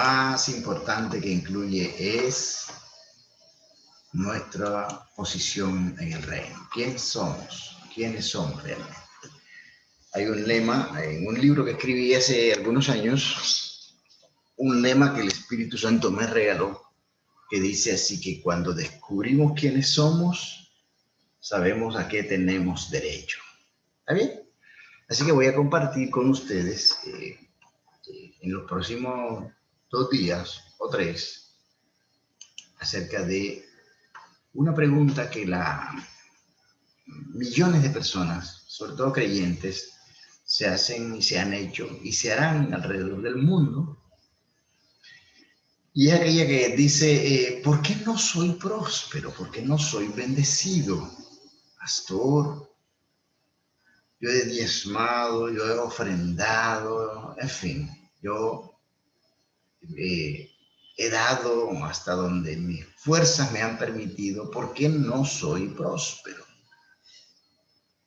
más importante que incluye es nuestra posición en el reino. ¿Quién somos? ¿Quiénes somos realmente? Hay un lema en un libro que escribí hace algunos años, un lema que el Espíritu Santo me regaló, que dice así que cuando descubrimos quiénes somos, sabemos a qué tenemos derecho. ¿Está bien? Así que voy a compartir con ustedes en los próximos 2 días o 3 acerca de una pregunta que millones de personas, sobre todo creyentes, se hacen y se han hecho y se harán alrededor del mundo. Y es aquella que dice, ¿por qué no soy próspero? ¿Por qué no soy bendecido? Pastor, yo he diezmado, yo he ofrendado, en fin, yo he dado hasta donde mis fuerzas me han permitido. ¿Por qué no soy próspero?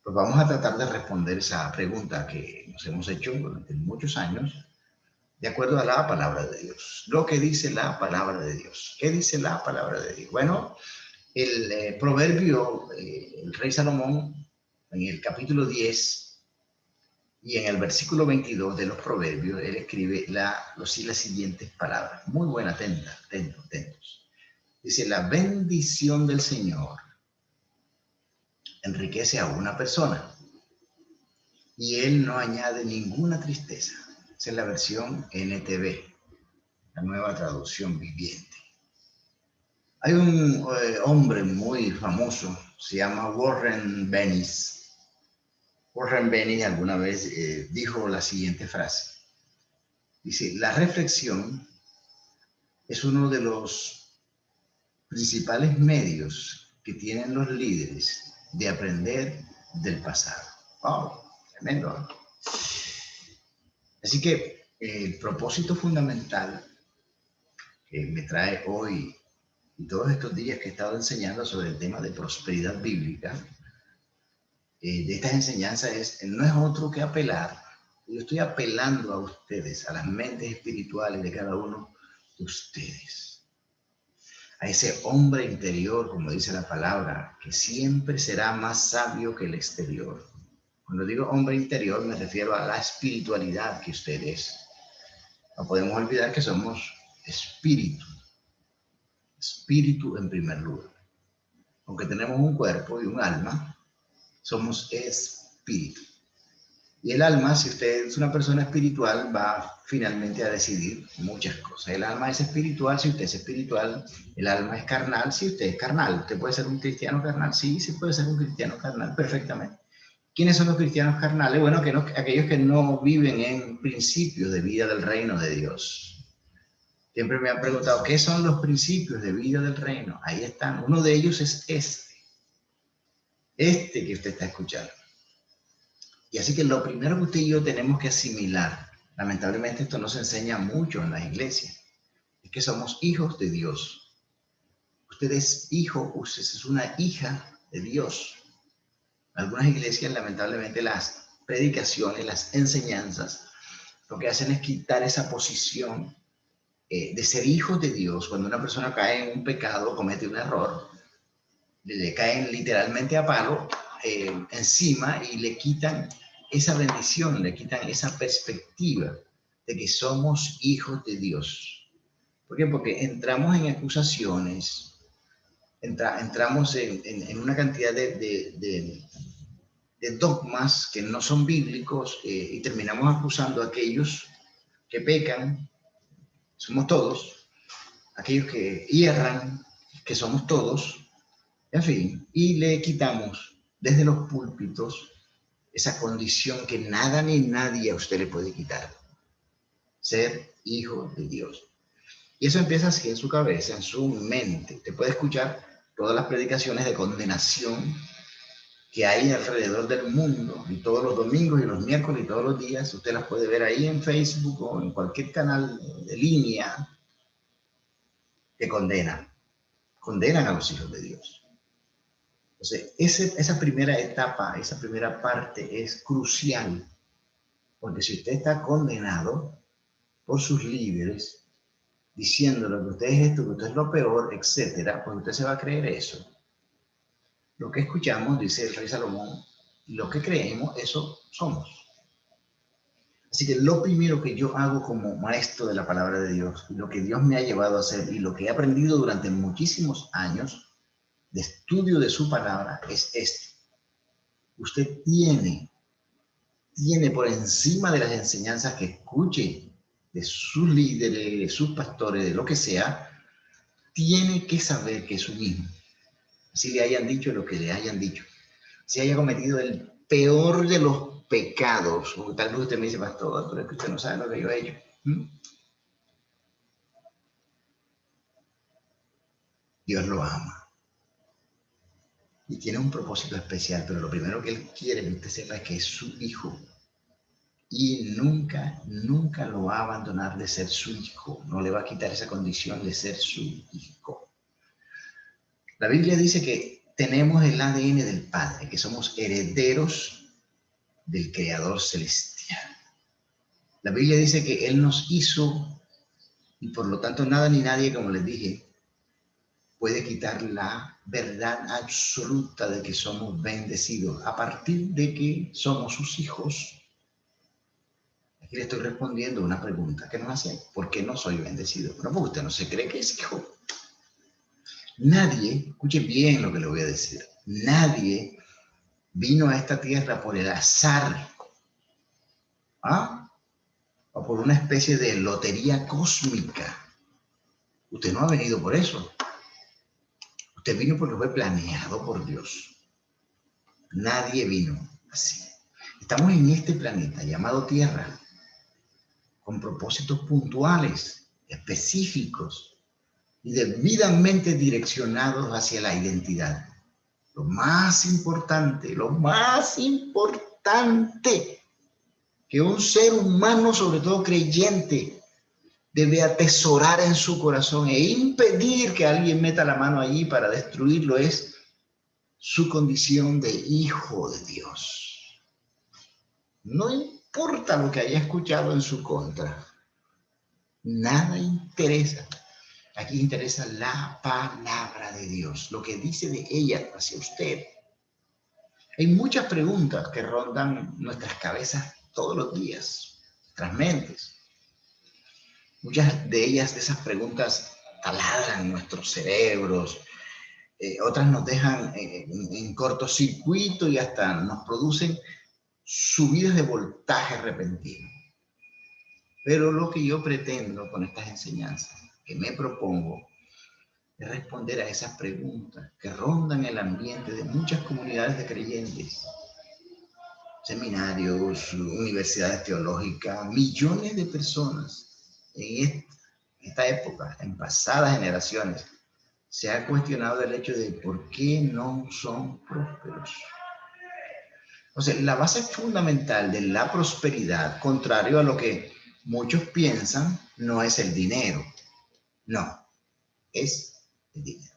Pues vamos a tratar de responder esa pregunta que nos hemos hecho durante muchos años, de acuerdo a la palabra de Dios. Lo que dice la palabra de Dios. ¿Qué dice la palabra de Dios? Bueno, el proverbio, el rey Salomón, en el capítulo 10 y en el versículo 22 de los proverbios, él escribe las siguientes palabras. Muy buena, atentos. Dice, la bendición del Señor enriquece a una persona y él no añade ninguna tristeza. Esa es la versión NTV, la nueva traducción viviente. Hay un hombre muy famoso, se llama Warren Bennis. Warren Bennis alguna vez dijo la siguiente frase. Dice, la reflexión es uno de los principales medios que tienen los líderes de aprender del pasado. ¡Wow! Tremendo. Así que el propósito fundamental que me trae hoy y todos estos días que he estado enseñando sobre el tema de prosperidad bíblica, de estas enseñanzas no es otro que apelar. Yo estoy apelando a ustedes, a las mentes espirituales de cada uno de ustedes, a ese hombre interior, como dice la palabra, que siempre será más sabio que el exterior. Cuando digo hombre interior me refiero a la espiritualidad que usted es. No podemos olvidar que somos espíritu. Espíritu en primer lugar. Aunque tenemos un cuerpo y un alma, somos espíritu. Y el alma, si usted es una persona espiritual, va finalmente a decidir muchas cosas. El alma es espiritual si usted es espiritual. El alma es carnal si usted es carnal. ¿Usted puede ser un cristiano carnal? Sí, sí puede ser un cristiano carnal perfectamente. ¿Quiénes son los cristianos carnales? Bueno, aquellos que no viven en principios de vida del reino de Dios. Siempre me han preguntado, ¿qué son los principios de vida del reino? Ahí están. Uno de ellos es este que usted está escuchando. Y así que lo primero que usted y yo tenemos que asimilar, lamentablemente esto no se enseña mucho en las iglesias, es que somos hijos de Dios. Usted es hijo, usted es una hija de Dios. Algunas iglesias, lamentablemente, las predicaciones, las enseñanzas, lo que hacen es quitar esa posición de ser hijos de Dios. Cuando una persona cae en un pecado, comete un error, le caen literalmente a palo encima y le quitan esa bendición, le quitan esa perspectiva de que somos hijos de Dios. ¿Por qué? Porque entramos en acusaciones, entramos en una cantidad de dogmas que no son bíblicos y terminamos acusando a aquellos que pecan, somos todos, aquellos que hierran, que somos todos, en fin, y le quitamos desde los púlpitos esa condición que nada ni nadie a usted le puede quitar, ser hijo de Dios. Y eso empieza así en su cabeza, en su mente. Usted puede escuchar todas las predicaciones de condenación que hay alrededor del mundo, y todos los domingos y los miércoles y todos los días, usted las puede ver ahí en Facebook o en cualquier canal de línea que condenan a los hijos de Dios. Entonces, esa primera etapa, esa primera parte es crucial, porque si usted está condenado por sus líderes, diciéndole que usted es esto, que usted es lo peor, etcétera, pues usted se va a creer eso. Lo que escuchamos, dice el rey Salomón, lo que creemos, eso somos. Así que lo primero que yo hago como maestro de la palabra de Dios, lo que Dios me ha llevado a hacer y lo que he aprendido durante muchísimos años de estudio de su palabra es esto. Usted tiene por encima de las enseñanzas que escuche de sus líderes, de sus pastores, de lo que sea, tiene que saber que es un hijo. Si le hayan dicho lo que le hayan dicho, si haya cometido el peor de los pecados, o tal vez usted me dice, pastor, pero es que usted no sabe lo que yo he hecho. Dios lo ama. Y tiene un propósito especial, pero lo primero que Él quiere que usted sepa es que es su hijo. Y nunca, nunca lo va a abandonar de ser su hijo. No le va a quitar esa condición de ser su hijo. La Biblia dice que tenemos el ADN del Padre, que somos herederos del Creador Celestial. La Biblia dice que Él nos hizo y por lo tanto nada ni nadie, como les dije, puede quitar la verdad absoluta de que somos bendecidos a partir de que somos sus hijos. Aquí le estoy respondiendo una pregunta que nos hace: ¿por qué no soy bendecido? Pero porque usted no se cree que es hijo. Nadie, escuche bien lo que le voy a decir, nadie vino a esta tierra por el azar, o por una especie de lotería cósmica. Usted no ha venido por eso. Usted vino porque fue planeado por Dios. Nadie vino así. Estamos en este planeta llamado Tierra con propósitos puntuales, específicos y debidamente direccionados hacia la identidad. Lo más importante que un ser humano, sobre todo creyente, debe atesorar en su corazón e impedir que alguien meta la mano allí para destruirlo es su condición de hijo de Dios. No importa lo que haya escuchado en su contra. Nada interesa. Aquí interesa la palabra de Dios, lo que dice de ella hacia usted. Hay muchas preguntas que rondan nuestras cabezas todos los días, nuestras mentes. Muchas de ellas, de esas preguntas, taladran nuestros cerebros, otras nos dejan en cortocircuito y hasta nos producen subidas de voltaje repentino. Pero lo que yo pretendo con estas enseñanzas, que me propongo, es responder a esas preguntas que rondan el ambiente de muchas comunidades de creyentes, seminarios, universidades teológicas, millones de personas en esta época, en pasadas generaciones, se ha cuestionado el hecho de por qué no son prósperos. O sea, la base fundamental de la prosperidad, contrario a lo que muchos piensan, no es el dinero. No, es el dinero.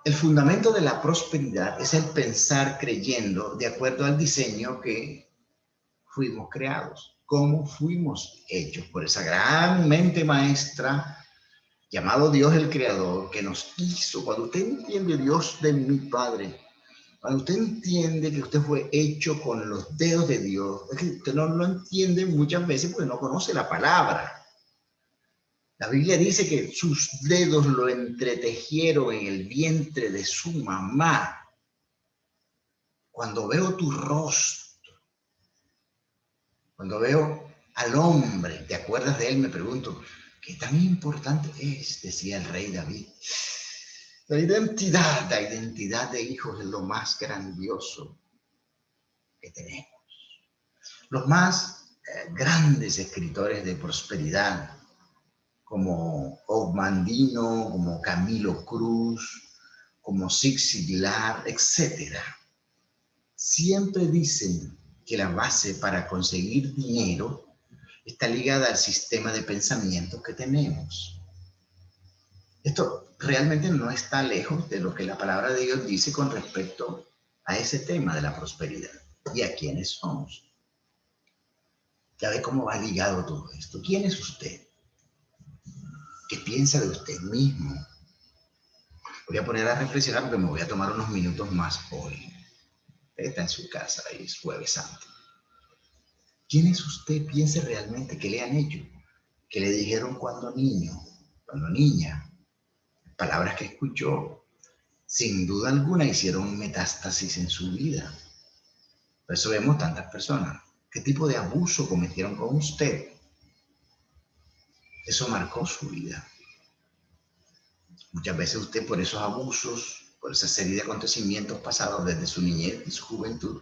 El fundamento de la prosperidad es el pensar creyendo de acuerdo al diseño que fuimos creados, cómo fuimos hechos por esa gran mente maestra llamado Dios el Creador, que nos hizo. Cuando usted entiende Dios de mi Padre, cuando usted entiende que usted fue hecho con los dedos de Dios, es que usted no lo entiende muchas veces porque no conoce la palabra. La Biblia dice que sus dedos lo entretejieron en el vientre de su mamá. Cuando veo tu rostro, cuando veo al hombre, ¿te acuerdas de él? Me pregunto, ¿qué tan importante es? Decía el rey David. La identidad de hijos es lo más grandioso que tenemos. Los más grandes escritores de prosperidad, como Ogmandino, como Camilo Cruz, como Zig Ziglar, etc., siempre dicen que la base para conseguir dinero está ligada al sistema de pensamiento que tenemos. Esto realmente no está lejos de lo que la palabra de Dios dice con respecto a ese tema de la prosperidad y a quiénes somos. Ya ve cómo va ligado todo esto. ¿Quién es usted? ¿Qué piensa de usted mismo? Voy a poner a reflexionar porque me voy a tomar unos minutos más hoy. Está en su casa y es Jueves Santo. ¿Quién es usted? Piense realmente qué le han hecho, qué le dijeron cuando niño, cuando niña, palabras que escuchó, sin duda alguna hicieron metástasis en su vida. Por eso vemos tantas personas. ¿Qué tipo de abuso cometieron con usted? Eso marcó su vida. Muchas veces usted por esos abusos, por esa serie de acontecimientos pasados desde su niñez y su juventud,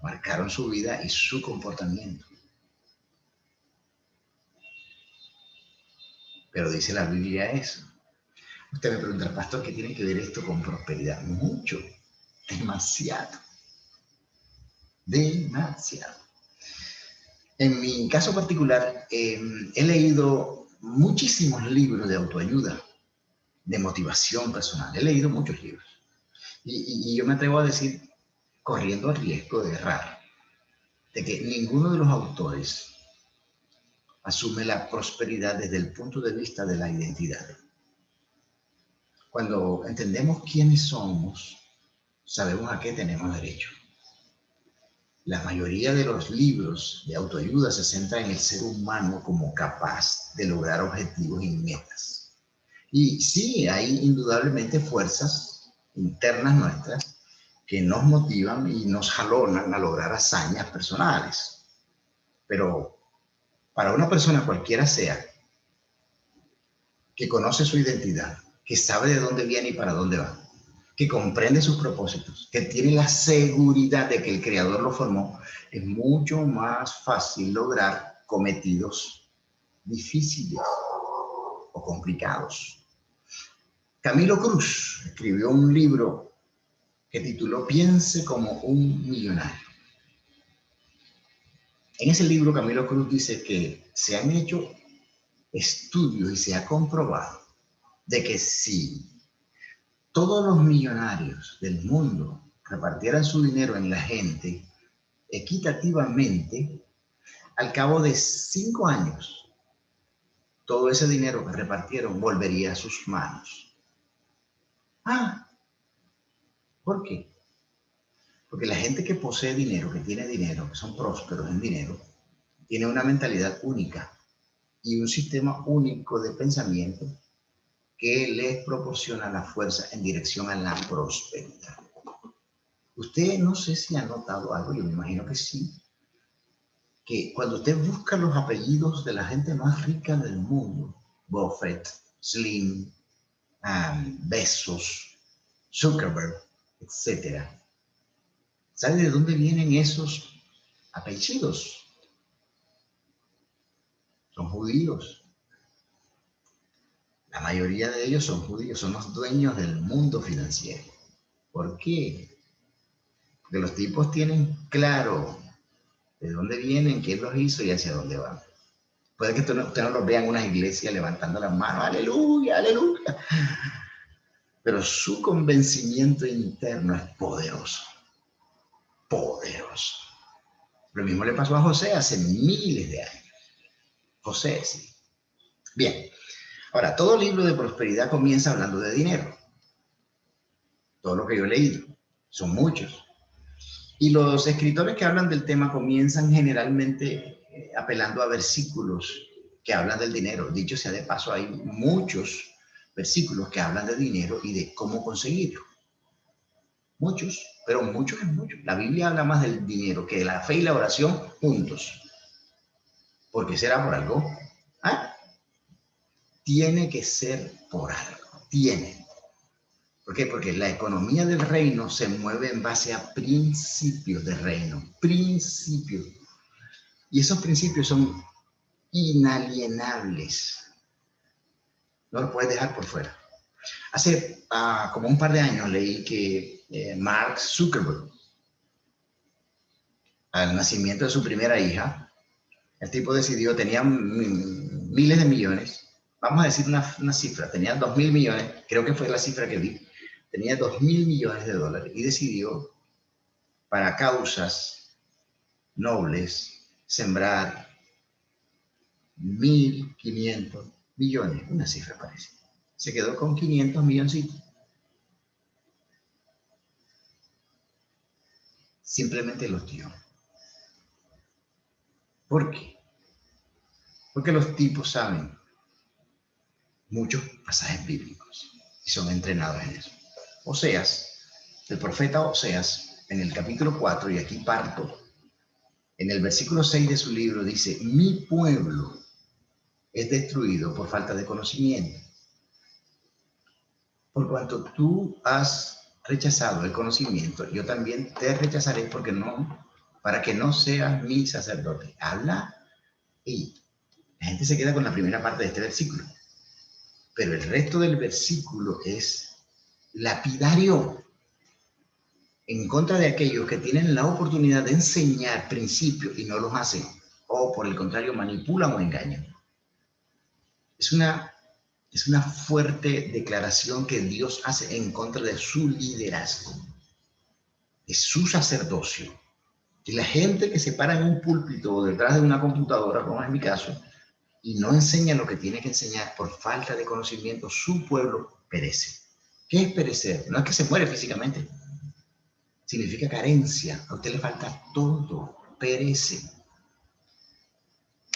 marcaron su vida y su comportamiento. Pero dice la Biblia eso. Usted me pregunta, pastor, ¿qué tiene que ver esto con prosperidad? Mucho, demasiado, demasiado. En mi caso particular, he leído muchísimos libros de autoayuda, de motivación personal. He leído muchos libros. Y yo me atrevo a decir, corriendo el riesgo de errar, de que ninguno de los autores asume la prosperidad desde el punto de vista de la identidad. Cuando entendemos quiénes somos, sabemos a qué tenemos derecho. La mayoría de los libros de autoayuda se centran en el ser humano como capaz de lograr objetivos y metas. Y sí, hay indudablemente fuerzas internas nuestras que nos motivan y nos jalonan a lograr hazañas personales. Pero para una persona cualquiera sea, que conoce su identidad, que sabe de dónde viene y para dónde va, que comprende sus propósitos, que tiene la seguridad de que el Creador lo formó, es mucho más fácil lograr cometidos difíciles o complicados. Camilo Cruz escribió un libro que tituló Piense como un millonario. En ese libro Camilo Cruz dice que se han hecho estudios y se ha comprobado de que si todos los millonarios del mundo repartieran su dinero en la gente equitativamente, al cabo de 5 años, todo ese dinero que repartieron volvería a sus manos. Ah, ¿por qué? Porque la gente que posee dinero, que tiene dinero, que son prósperos en dinero, tiene una mentalidad única y un sistema único de pensamiento que les proporciona la fuerza en dirección a la prosperidad. Usted no sé si ha notado algo, yo me imagino que sí, que cuando usted busca los apellidos de la gente más rica del mundo, Buffett, Slim, Bezos, Zuckerberg, etc., ¿sabe de dónde vienen esos apellidos? Son judíos. La mayoría de ellos son judíos, son los dueños del mundo financiero. ¿Por qué? Porque los tipos tienen claro de dónde vienen, quién los hizo y hacia dónde van. Puede que usted no los vea en unas iglesias levantando las manos, aleluya, aleluya. Pero su convencimiento interno es poderoso, poderoso. Lo mismo le pasó a José hace miles de años. José, sí. Bien, ahora, todo libro de prosperidad comienza hablando de dinero. Todo lo que yo he leído, son muchos. Y los escritores que hablan del tema comienzan generalmente apelando a versículos que hablan del dinero. Dicho sea de paso, hay muchos versículos que hablan de dinero y de cómo conseguirlo. Muchos, pero muchos es mucho. La Biblia habla más del dinero que de la fe y la oración juntos. ¿Por qué será por algo? ¿Ah? Tiene que ser por algo. Tiene. ¿Por qué? Porque la economía del reino se mueve en base a principios de reino. Principios. Y esos principios son inalienables. No los puedes dejar por fuera. Hace como un par de años leí que Mark Zuckerberg, al nacimiento de su primera hija, el tipo decidió, tenía miles de millones, vamos a decir una cifra, tenía 2.000 millones, creo que fue la cifra que vi, tenía 2.000 millones de dólares y decidió, para causas nobles, sembrar 1.500 millones, una cifra parece. Se quedó con 500 milloncitos. Simplemente los dio. ¿Por qué? Porque los tipos saben muchos pasajes bíblicos y son entrenados en eso. Oseas, el profeta Oseas, en el capítulo 4, y aquí parto, en el versículo 6 de su libro dice, mi pueblo es destruido por falta de conocimiento. Por cuanto tú has rechazado el conocimiento, yo también te rechazaré para que no seas mi sacerdote. Habla y la gente se queda con la primera parte de este versículo. Pero el resto del versículo es lapidario en contra de aquellos que tienen la oportunidad de enseñar principios y no los hacen, o por el contrario manipulan o engañan. Es una fuerte declaración que Dios hace en contra de su liderazgo, de su sacerdocio. Y la gente que se para en un púlpito o detrás de una computadora, como es mi caso, y no enseña lo que tiene que enseñar por falta de conocimiento, su pueblo perece. ¿Qué es perecer? No es que se muere físicamente. Significa carencia. A usted le falta todo. Perece.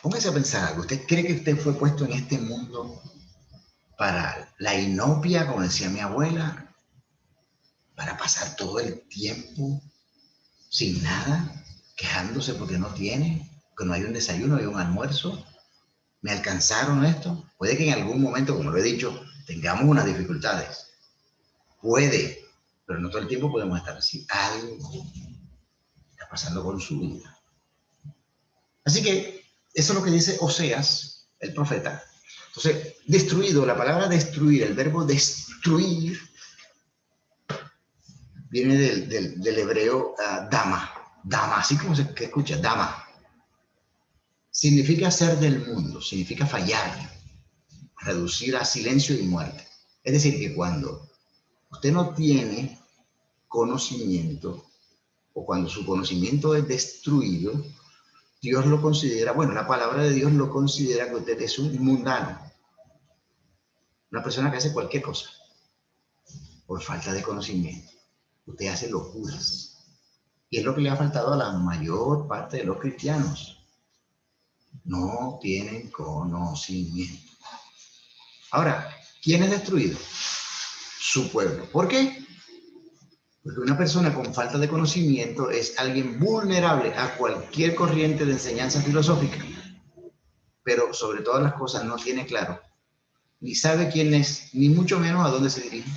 Póngase a pensar algo. ¿Usted cree que usted fue puesto en este mundo para la inopia, como decía mi abuela? Para pasar todo el tiempo sin nada, quejándose porque no tiene, que no hay un desayuno, hay un almuerzo. ¿Me alcanzaron esto? Puede que en algún momento, como lo he dicho, tengamos unas dificultades. Puede, pero no todo el tiempo podemos estar así. Algo está pasando con su vida. Así que eso es lo que dice Oseas, el profeta. Entonces, destruido, la palabra destruir, el verbo destruir, viene del hebreo dama. Dama, así como se escucha, dama. Significa ser del mundo, significa fallar, reducir a silencio y muerte. Es decir, que cuando usted no tiene conocimiento, o cuando su conocimiento es destruido, Dios lo considera, bueno, la palabra de Dios lo considera que usted es un mundano, una persona que hace cualquier cosa por falta de conocimiento. Usted hace locuras. Y es lo que le ha faltado a la mayor parte de los cristianos. No tienen conocimiento. Ahora, ¿quién es destruido? Su pueblo. ¿Por qué? Porque una persona con falta de conocimiento es alguien vulnerable a cualquier corriente de enseñanza filosófica, pero sobre todas las cosas no tiene claro, ni sabe quién es, ni mucho menos a dónde se dirige.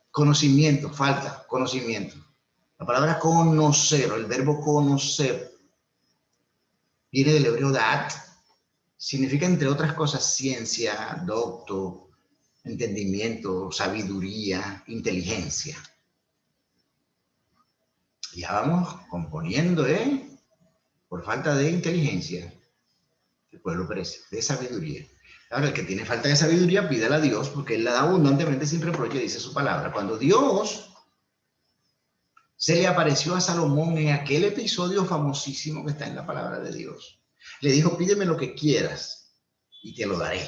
Conocimiento, falta conocimiento. La palabra conocer, el verbo conocer, viene del hebreo da'at, significa entre otras cosas ciencia, docto, entendimiento, sabiduría, inteligencia. Ya vamos componiendo, por falta de inteligencia, el pueblo perece, de sabiduría. Ahora, el que tiene falta de sabiduría, pídala a Dios, porque Él la da abundantemente sin reproche, dice su palabra. Cuando Dios se le apareció a Salomón en aquel episodio famosísimo que está en la palabra de Dios, le dijo, pídeme lo que quieras y te lo daré.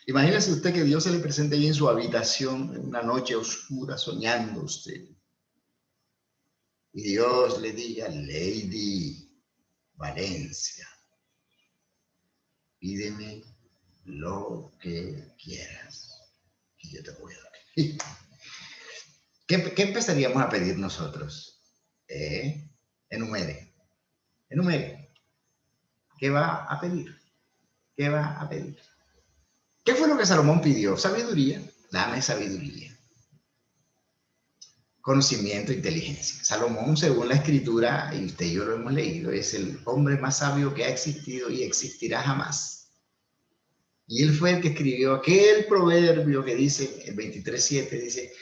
Imagínese usted que Dios se le presente ahí en su habitación en una noche oscura, soñando usted. Y Dios le diga, Lady Valencia, pídeme lo que quieras y yo te voy a dar. ¿Qué empezaríamos a pedir nosotros? Enumere. ¿Qué va a pedir? ¿Qué va a pedir? ¿Qué fue lo que Salomón pidió? Sabiduría. Dame sabiduría. Conocimiento, inteligencia. Salomón, según la escritura, y usted y yo lo hemos leído, es el hombre más sabio que ha existido y existirá jamás. Y él fue el que escribió aquel proverbio que dice, el 23:7, dice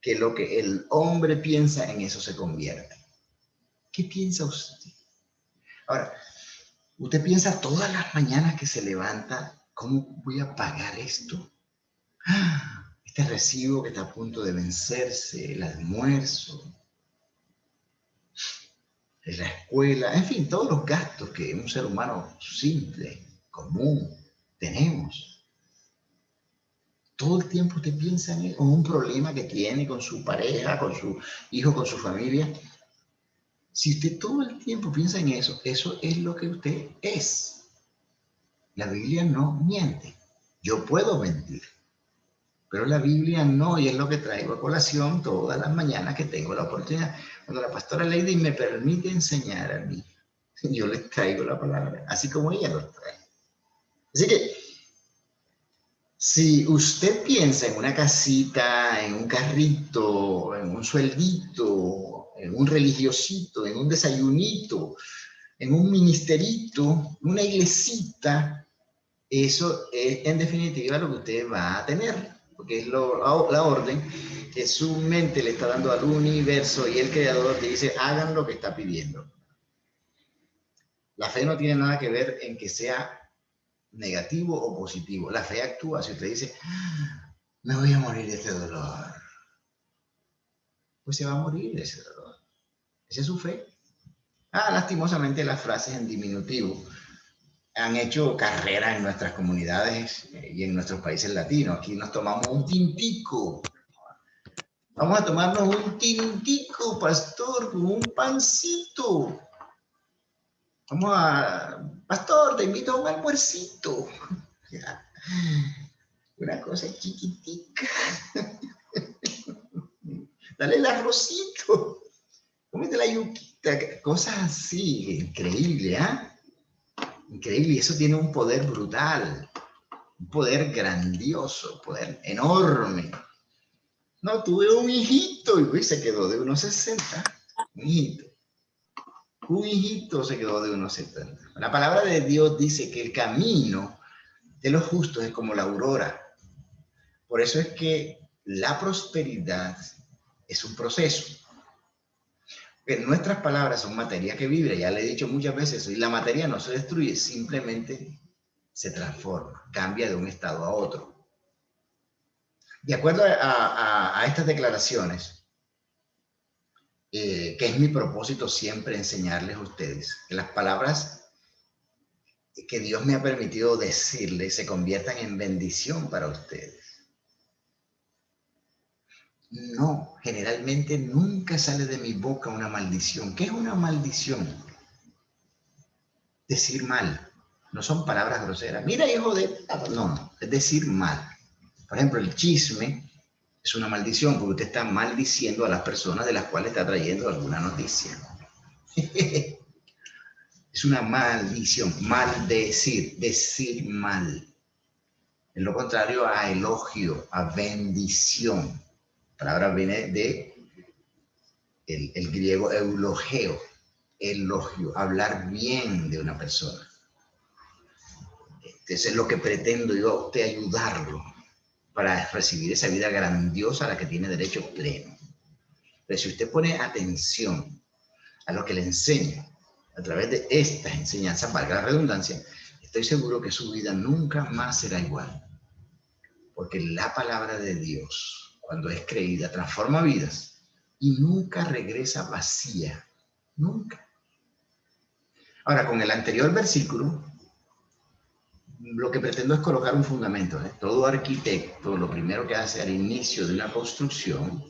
que lo que el hombre piensa, en eso se convierte. ¿Qué piensa usted? Ahora, usted piensa todas las mañanas que se levanta, ¿cómo voy a pagar esto? Este recibo que está a punto de vencerse, el almuerzo. la escuela, en fin, todos los gastos que un ser humano simple, común, tenemos. Todo el tiempo usted piensa en un problema que tiene con su pareja, con su hijo, con su familia. Si usted todo el tiempo piensa en eso, eso es lo que usted es. La Biblia no miente. Yo puedo mentir, pero la Biblia no, y es lo que traigo a colación todas las mañanas que tengo la oportunidad. Cuando la pastora Lady me permite enseñar a mí, yo les traigo la palabra, así como ella los trae. Así que, si usted piensa en una casita, en un carrito, en un sueldito, en un religiosito, en un desayunito, en un ministerito, una iglesita, eso es en definitiva lo que usted va a tener, porque es la orden que su mente le está dando al universo y el creador te dice, hagan lo que está pidiendo. La fe no tiene nada que ver en que sea negativo o positivo. La fe actúa. Si usted dice, me voy a morir de este dolor, pues se va a morir de ese dolor. Esa es su fe. Lastimosamente las frases en diminutivo han hecho carrera en nuestras comunidades y en nuestros países latinos. Aquí nos tomamos un tintico. Vamos a tomarnos un tintico, pastor, con un pancito. Pastor, te invito a un almuercito. Una cosa chiquitica. Dale el arrocito. Cómete la yuquita. Cosas así. Increíble, Increíble. Y eso tiene un poder brutal. Un poder grandioso. Un poder enorme. No, tuve un hijito y se quedó de 1,60. Un hijito. Un hijito se quedó de 1,70. La palabra de Dios dice que el camino de los justos es como la aurora. Por eso es que la prosperidad es un proceso. Que nuestras palabras son materia que vibra, ya le he dicho muchas veces eso, y la materia no se destruye, simplemente se transforma, cambia de un estado a otro. De acuerdo a estas declaraciones, que es mi propósito siempre enseñarles a ustedes, que las palabras que Dios me ha permitido decirles se conviertan en bendición para ustedes. No, generalmente nunca sale de mi boca una maldición. ¿Qué es una maldición? Decir mal. No son palabras groseras. Mira, hijo de... No, es decir mal. Por ejemplo, el chisme es una maldición porque usted está maldiciendo a las personas de las cuales está trayendo alguna noticia. Es una maldición. Maldecir, decir mal. En lo contrario a elogio, a bendición. La palabra viene de el griego eulogeo, elogio, hablar bien de una persona. Eso es lo que pretendo yo a usted, ayudarlo para recibir esa vida grandiosa a la que tiene derecho pleno. Pero si usted pone atención a lo que le enseño a través de estas enseñanzas, valga la redundancia, estoy seguro que su vida nunca más será igual. Porque la palabra de Dios, cuando es creída, transforma vidas y nunca regresa vacía. Nunca. Ahora, con el anterior versículo, lo que pretendo es colocar un fundamento. Todo arquitecto, lo primero que hace al inicio de una construcción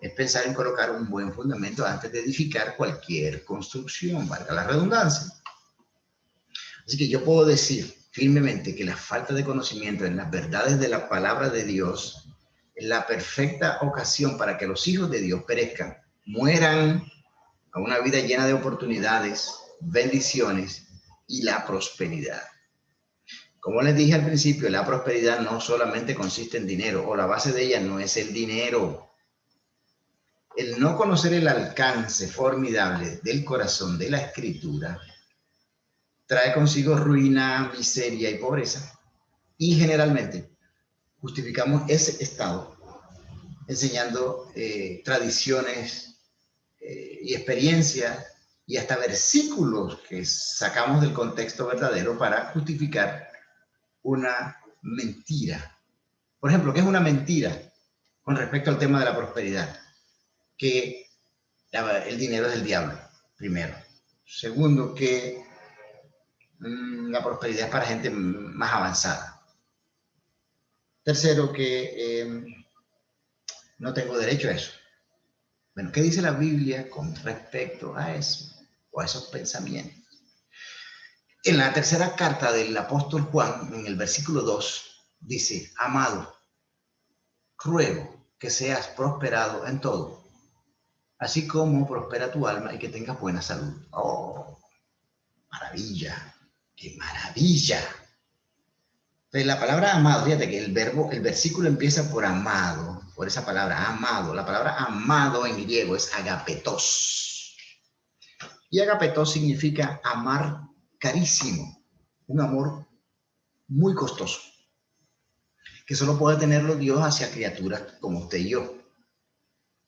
es pensar en colocar un buen fundamento antes de edificar cualquier construcción, valga la redundancia. Así que yo puedo decir firmemente que la falta de conocimiento en las verdades de la palabra de Dios es la perfecta ocasión para que los hijos de Dios perezcan, mueran a una vida llena de oportunidades, bendiciones y la prosperidad. Como les dije al principio, la prosperidad no solamente consiste en dinero, o la base de ella no es el dinero. El no conocer el alcance formidable del corazón de la Escritura trae consigo ruina, miseria y pobreza. Y generalmente justificamos ese estado enseñando tradiciones y experiencias y hasta versículos que sacamos del contexto verdadero para justificar una mentira. Por ejemplo, ¿qué es una mentira con respecto al tema de la prosperidad? Que el dinero es del diablo. primero. Segundo, que la prosperidad es para gente más avanzada. Tercero, que no tengo derecho a eso. Bueno, ¿qué dice la Biblia con respecto a eso o a esos pensamientos? En la tercera carta del apóstol Juan, en el versículo 2, dice: amado, ruego que seas prosperado en todo, así como prospera tu alma y que tengas buena salud. ¡Oh, maravilla! ¡Qué maravilla! Entonces, la palabra amado, fíjate que el versículo empieza por amado, por esa palabra, amado. La palabra amado en griego es agapetos. Y agapetos significa amar carísimo, un amor muy costoso, que solo puede tenerlo Dios hacia criaturas como usted y yo.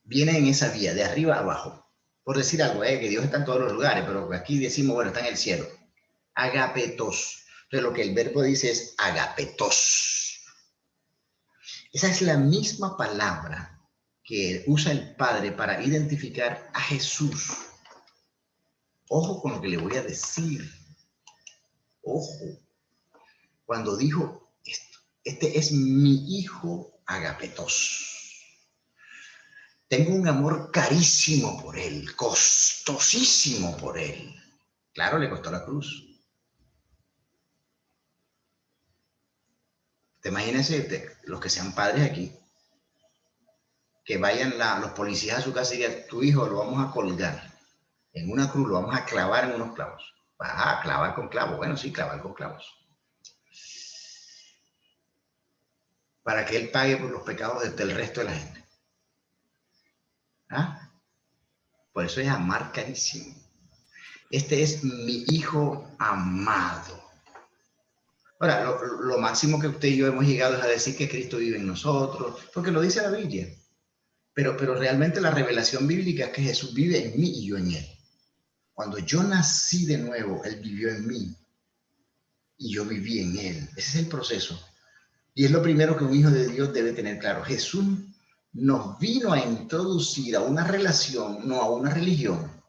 Viene en esa vía, de arriba a abajo. Por decir algo, que Dios está en todos los lugares, pero aquí decimos, bueno, está en el cielo. Agapetos. Entonces, lo que el verbo dice es agapetos. Esa es la misma palabra que usa el Padre para identificar a Jesús. Ojo con lo que le voy a decir. Ojo. Cuando dijo esto, este es mi hijo agapetos. Tengo un amor carísimo por él, costosísimo por él. Claro, le costó la cruz. Te imagínense, los que sean padres aquí, que vayan los policías a su casa y digan: tu hijo lo vamos a colgar en una cruz, lo vamos a clavar en unos clavos. Va a clavar con clavos. Bueno, sí, clavar con clavos. Para que él pague por los pecados del resto de la gente. ¿Ah? Por eso es amar carísimo. Este es mi hijo amado. Ahora, lo máximo que usted y yo hemos llegado es a decir que Cristo vive en nosotros, porque lo dice la Biblia. Pero realmente la revelación bíblica es que Jesús vive en mí y yo en él. Cuando yo nací de nuevo, él vivió en mí y yo viví en él. Ese es el proceso. Y es lo primero que un hijo de Dios debe tener claro. Jesús nos vino a introducir a una relación, no a una religión.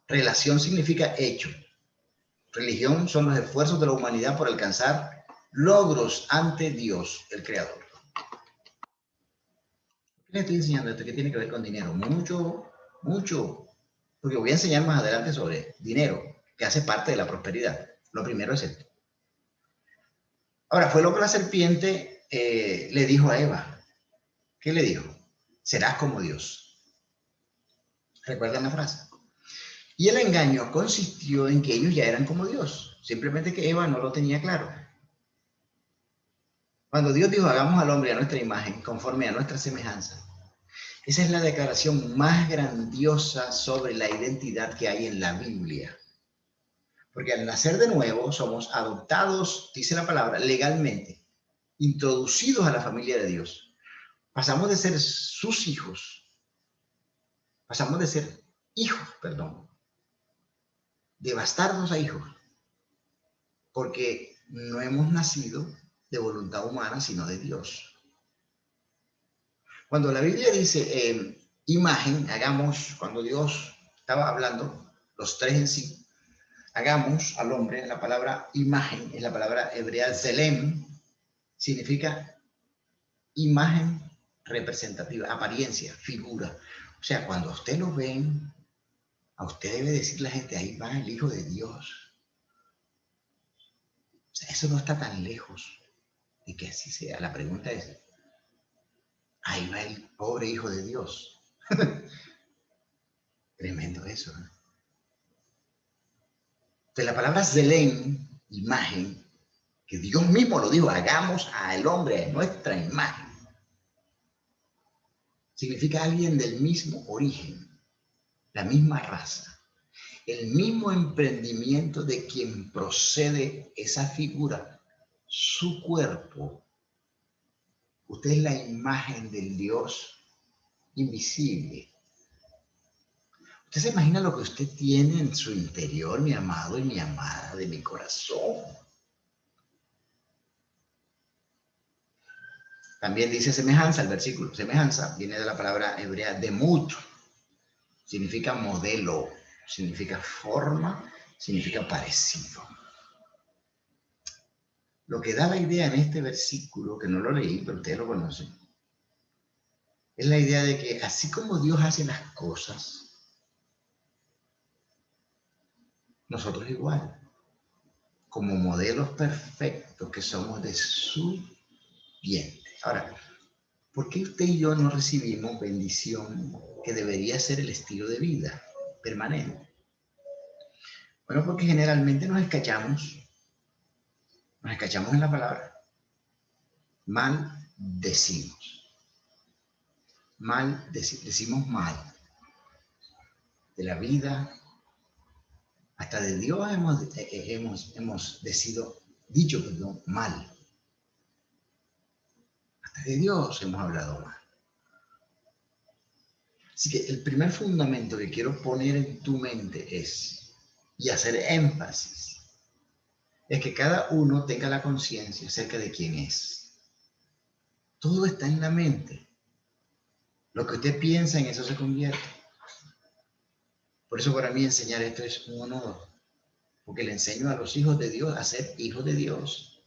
Relación significa hecho. Religión son los esfuerzos de la humanidad por alcanzar logros ante Dios, el Creador. ¿Qué le estoy enseñando esto? ¿Qué tiene que ver con dinero? Mucho, mucho. Porque voy a enseñar más adelante sobre dinero, que hace parte de la prosperidad. Lo primero es esto. Ahora, fue lo que la serpiente le dijo a Eva. ¿Qué le dijo? Serás como Dios. ¿Recuerdan la frase? Y el engaño consistió en que ellos ya eran como Dios. Simplemente que Eva no lo tenía claro. Cuando Dios dijo: hagamos al hombre a nuestra imagen, conforme a nuestra semejanza. Esa es la declaración más grandiosa sobre la identidad que hay en la Biblia. Porque al nacer de nuevo somos adoptados, dice la palabra, legalmente, introducidos a la familia de Dios. Pasamos de ser sus hijos, pasamos de ser hijos, de bastardos a hijos, porque no hemos nacido de voluntad humana, sino de Dios. Cuando la Biblia dice imagen, hagamos, cuando Dios estaba hablando, los tres en sí, hagamos al hombre, la palabra imagen es la palabra hebrea zelem, significa imagen representativa, apariencia, figura. O sea, cuando a usted lo ven, a usted debe decir la gente: ahí va el Hijo de Dios. O sea, eso no está tan lejos de que así sea. La pregunta es: ahí va el pobre Hijo de Dios. Tremendo eso, ¿no? Entonces, la palabra zelem, imagen, que Dios mismo lo dijo: hagamos al hombre a nuestra imagen, significa alguien del mismo origen, la misma raza, el mismo emprendimiento de quien procede esa figura, su cuerpo. Usted es la imagen del Dios invisible. ¿Usted se imagina lo que usted tiene en su interior, mi amado y mi amada de mi corazón? También dice semejanza, el versículo semejanza viene de la palabra hebrea demut, significa modelo. significa forma, significa parecido. Lo que da la idea en este versículo, que no lo leí, pero ustedes lo conocen, es la idea de que así como Dios hace las cosas, nosotros igual, como modelos perfectos que somos de su vientre. Ahora, ¿por qué usted y yo no recibimos bendición que debería ser el estilo de vida permanente? Bueno, porque generalmente nos escachamos en la palabra. Decimos mal de la vida, hasta de Dios hemos dicho mal. Hasta de Dios hemos hablado mal. Así que el primer fundamento que quiero poner en tu mente y hacer énfasis, es que cada uno tenga la conciencia acerca de quién es. Todo está en la mente. Lo que usted piensa, en eso se convierte. Por eso para mí enseñar esto es un honor, porque le enseño a los hijos de Dios a ser hijos de Dios.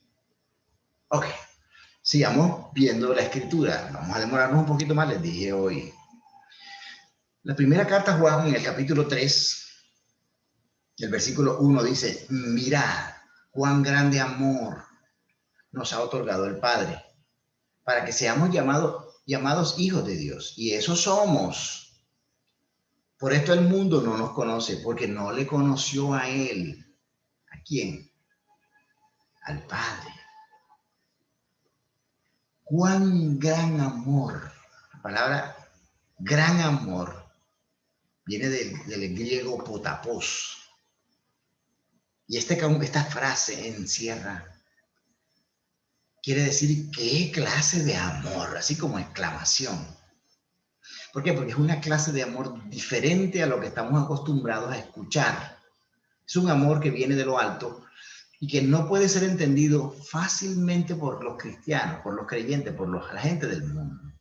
Ok, sigamos viendo la escritura. Vamos a demorarnos un poquito más, les dije hoy. La primera carta a Juan, en el capítulo 3, el versículo 1 dice, mirad cuán grande amor nos ha otorgado el Padre, para que seamos llamados hijos de Dios. Y eso somos. Por esto el mundo no nos conoce, porque no le conoció a Él. ¿A quién? Al Padre. Cuán gran amor. La palabra gran amor viene del griego potapos. Y esta frase quiere decir qué clase de amor, así como exclamación. ¿Por qué? Porque es una clase de amor diferente a lo que estamos acostumbrados a escuchar. Es un amor que viene de lo alto y que no puede ser entendido fácilmente por los cristianos, por los creyentes, por la gente del mundo.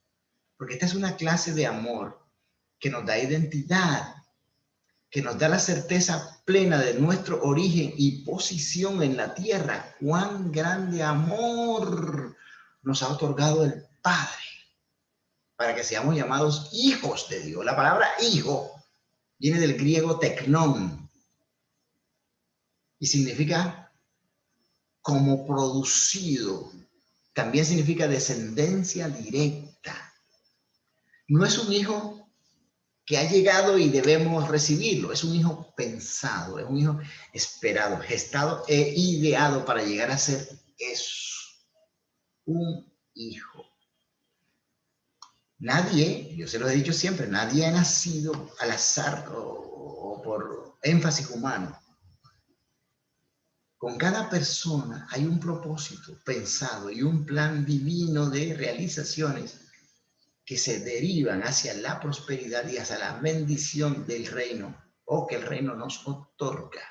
Porque esta es una clase de amor que nos da identidad, que nos da la certeza plena de nuestro origen y posición en la tierra. Cuán grande amor nos ha otorgado el Padre para que seamos llamados hijos de Dios. La palabra hijo viene del griego teknón y significa como producido. También significa descendencia directa. No es un hijo que ha llegado y debemos recibirlo. Es un hijo pensado, es un hijo esperado, gestado e ideado para llegar a ser eso, un hijo. Nadie, yo se lo he dicho siempre, nadie ha nacido al azar o por énfasis humano. Con cada persona hay un propósito pensado y un plan divino de realizaciones que se derivan hacia la prosperidad y hacia la bendición del reino o que el reino nos otorga.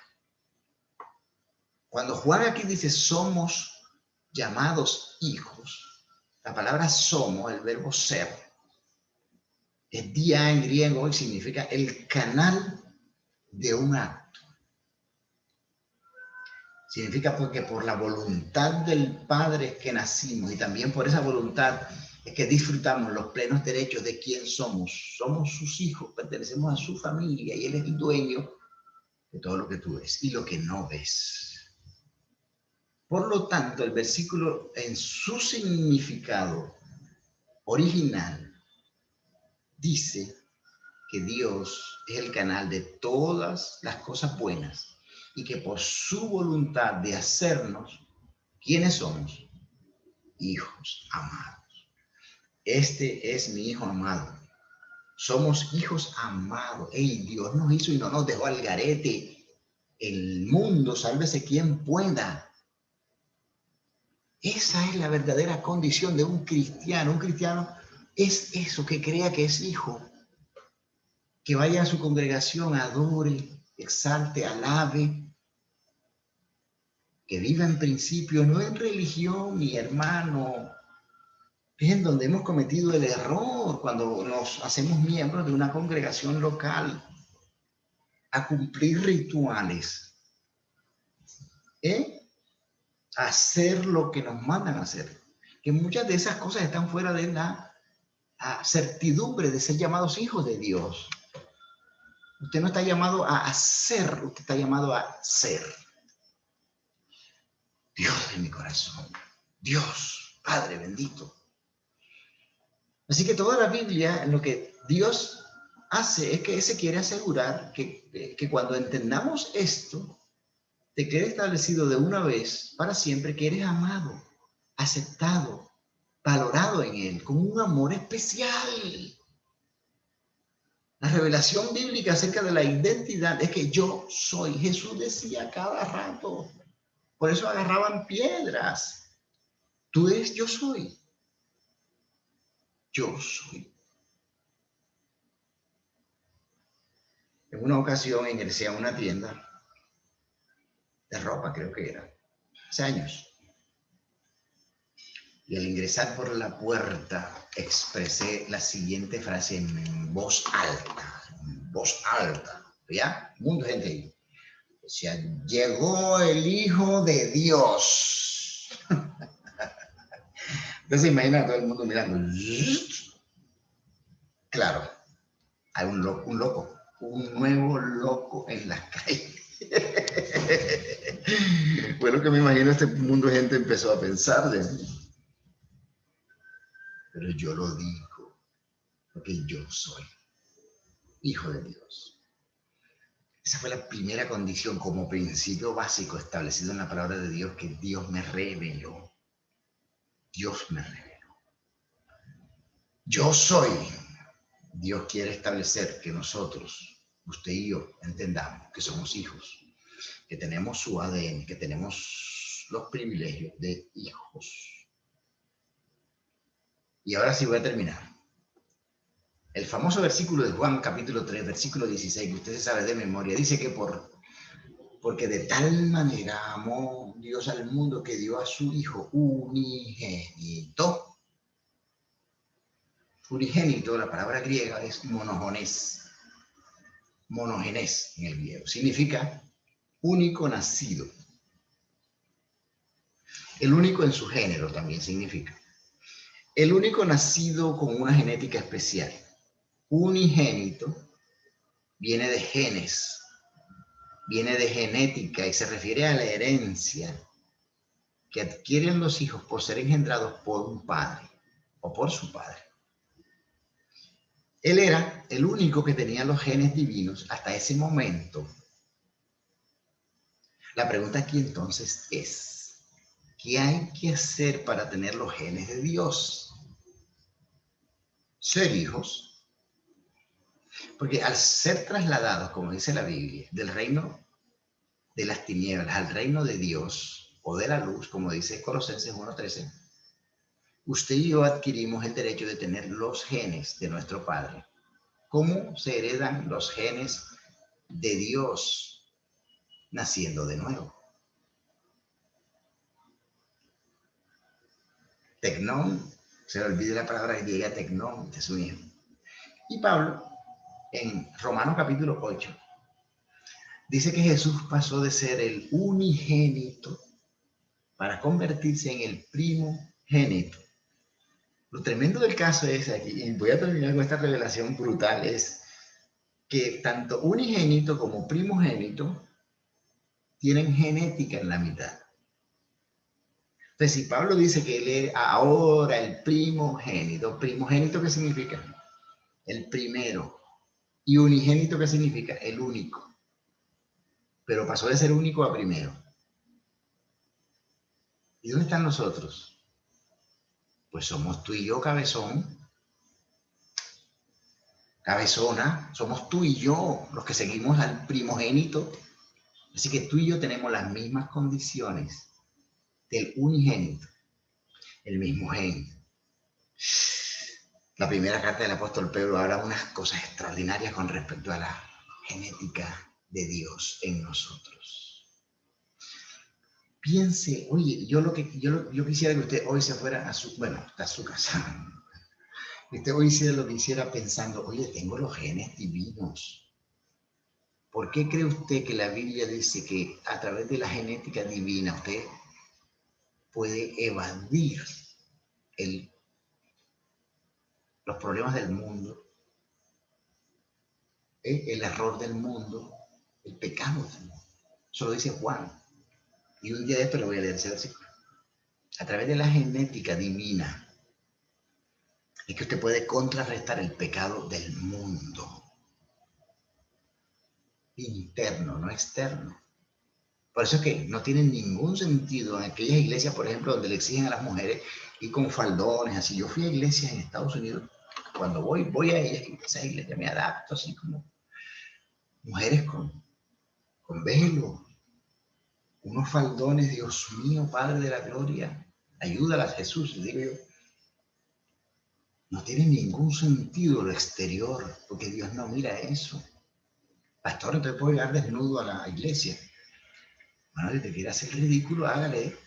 Cuando Juan aquí dice somos llamados hijos, la palabra somos, el verbo ser, es dia en griego y significa el canal de un acto. Significa porque por la voluntad del Padre que nacimos y también por esa voluntad es que disfrutamos los plenos derechos de quién somos. Somos sus hijos, pertenecemos a su familia y Él es el dueño de todo lo que tú ves y lo que no ves. Por lo tanto, el versículo en su significado original dice que Dios es el canal de todas las cosas buenas y que por su voluntad de hacernos, ¿quiénes somos? Hijos amados. Este es mi hijo amado. Somos hijos amados. Ey, Dios nos hizo y no nos dejó al garete. El mundo, sálvese quien pueda. Esa es la verdadera condición de un cristiano. Un cristiano es eso, que crea que es hijo. Que vaya a su congregación, adore, exalte, alabe. Que viva en principio, no en religión, mi hermano. Es en donde hemos cometido el error cuando nos hacemos miembros de una congregación local. a cumplir rituales, a hacer lo que nos mandan a hacer. Que muchas de esas cosas están fuera de la certidumbre de ser llamados hijos de Dios. Usted no está llamado a hacer, usted está llamado a ser. Dios de mi corazón, Dios, Padre bendito. Así que toda la Biblia, lo que Dios hace es que Él se quiere asegurar que cuando entendamos esto, te quede establecido de una vez para siempre que eres amado, aceptado, valorado en Él, con un amor especial. La revelación bíblica acerca de la identidad es que yo soy. Jesús decía cada rato. Por eso agarraban piedras. Tú eres yo soy. Yo soy. En una ocasión ingresé a una tienda de ropa, creo que era, hace años. Y al ingresar por la puerta expresé la siguiente frase en voz alta. En voz alta. ¿Ya? Mucha gente ahí. Decía, llegó el Hijo de Dios. Entonces imagina a todo el mundo mirando. Claro, hay un loco, un nuevo loco en las calles. Fue lo que me imagino este mundo de gente empezó a pensar de mí. Pero yo lo digo, porque yo soy Hijo de Dios. Esa fue la primera condición como principio básico establecido en la palabra de Dios que Dios me reveló. Dios me reveló. Yo soy. Dios quiere establecer que nosotros, usted y yo, entendamos que somos hijos, que tenemos su ADN, que tenemos los privilegios de hijos. Y ahora sí voy a terminar. El famoso versículo de Juan, capítulo 3, versículo 16, que usted se sabe de memoria, dice que porque de tal manera amó Dios al mundo que dio a su Hijo unigénito. Unigénito, la palabra griega es monogenes. Monogenes en el griego. Significa único nacido. El único en su género también significa. El único nacido con una genética especial. Unigénito viene de genes, viene de genética y se refiere a la herencia que adquieren los hijos por ser engendrados por un padre o por su padre. Él era el único que tenía los genes divinos hasta ese momento. La pregunta aquí entonces es, ¿qué hay que hacer para tener los genes de Dios? Ser hijos. Porque al ser trasladados, como dice la Biblia, del reino de las tinieblas al reino de Dios o de la luz, como dice Colosenses 1:13, usted y yo adquirimos el derecho de tener los genes de nuestro Padre. ¿Cómo se heredan los genes de Dios? Naciendo de nuevo. Tecnón, se le olvide la palabra griega tecnón, de su hijo. Y Pablo, en Romanos capítulo 8, dice que Jesús pasó de ser el unigénito para convertirse en el primogénito. Lo tremendo del caso es aquí, y voy a terminar con esta revelación brutal, es que tanto unigénito como primogénito tienen genética en la mitad. Entonces, si Pablo dice que él es ahora el primogénito, ¿primogénito qué significa? El primero. ¿Y unigénito qué significa? El único. Pero pasó de ser único a primero. ¿Y dónde están nosotros? Pues somos tú y yo, cabezón. Cabezona, somos tú y yo los que seguimos al primogénito. Así que tú y yo tenemos las mismas condiciones del unigénito, el mismo gen. La primera carta del apóstol Pedro habla unas cosas extraordinarias con respecto a la genética de Dios en nosotros. Piense, oye, yo quisiera que usted hoy se fuera a su, bueno, está a su casa. Que usted hoy hiciera lo que hiciera pensando, oye, tengo los genes divinos. ¿Por qué cree usted que la Biblia dice que a través de la genética divina usted puede evadir los problemas del mundo, el error del mundo, el pecado del mundo? Eso lo dice Juan. Y un día de esto le voy a leer ese versículo. A través de la genética divina es que usted puede contrarrestar el pecado del mundo. Interno, no externo. Por eso es que no tiene ningún sentido en aquellas iglesias, por ejemplo, donde le exigen a las mujeres ir con faldones, así. Yo fui a iglesias en Estados Unidos, cuando voy a ellas, y esas iglesias me adapto, así como mujeres con velo, unos faldones, Dios mío, Padre de la Gloria, ayúdalas, Jesús, digo yo. No tiene ningún sentido lo exterior, porque Dios no mira eso. Pastor, no te puedo llegar desnudo a la iglesia. Bueno, si te quiere hacer ridículo, hágale.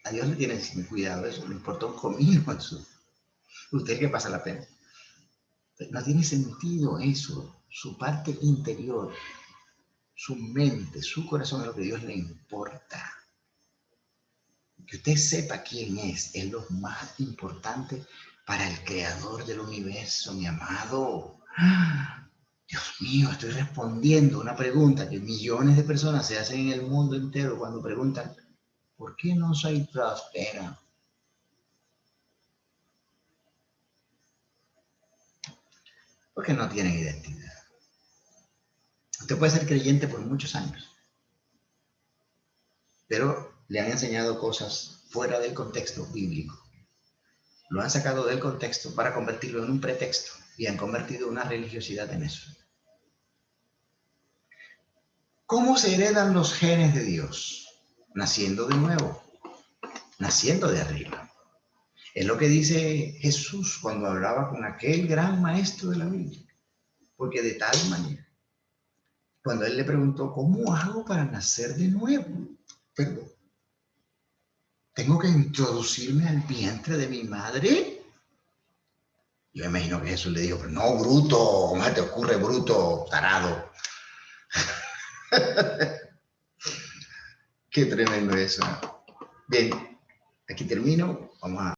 A Dios le tiene sin cuidado eso, le importa un comino eso. Usted es que pasa la pena. No tiene sentido eso. Su parte interior, su mente, su corazón es lo que a Dios le importa. Que usted sepa quién es lo más importante para el creador del universo, mi amado. Dios mío, estoy respondiendo una pregunta que millones de personas se hacen en el mundo entero cuando preguntan, ¿por qué no soy próspera? Porque no tienen identidad. Usted puede ser creyente por muchos años, pero le han enseñado cosas fuera del contexto bíblico. Lo han sacado del contexto para convertirlo en un pretexto y han convertido una religiosidad en eso. ¿Cómo se heredan los genes de Dios? Naciendo de nuevo, naciendo de arriba. Es lo que dice Jesús cuando hablaba con aquel gran maestro de la Biblia. Porque de tal manera, cuando él le preguntó, ¿cómo hago para nacer de nuevo? Perdón, ¿tengo que introducirme al vientre de mi madre? Yo me imagino que Jesús le dijo, pero no, bruto, ¿cómo se te ocurre, bruto, tarado? Qué tremendo eso. Bien, aquí termino. Vamos a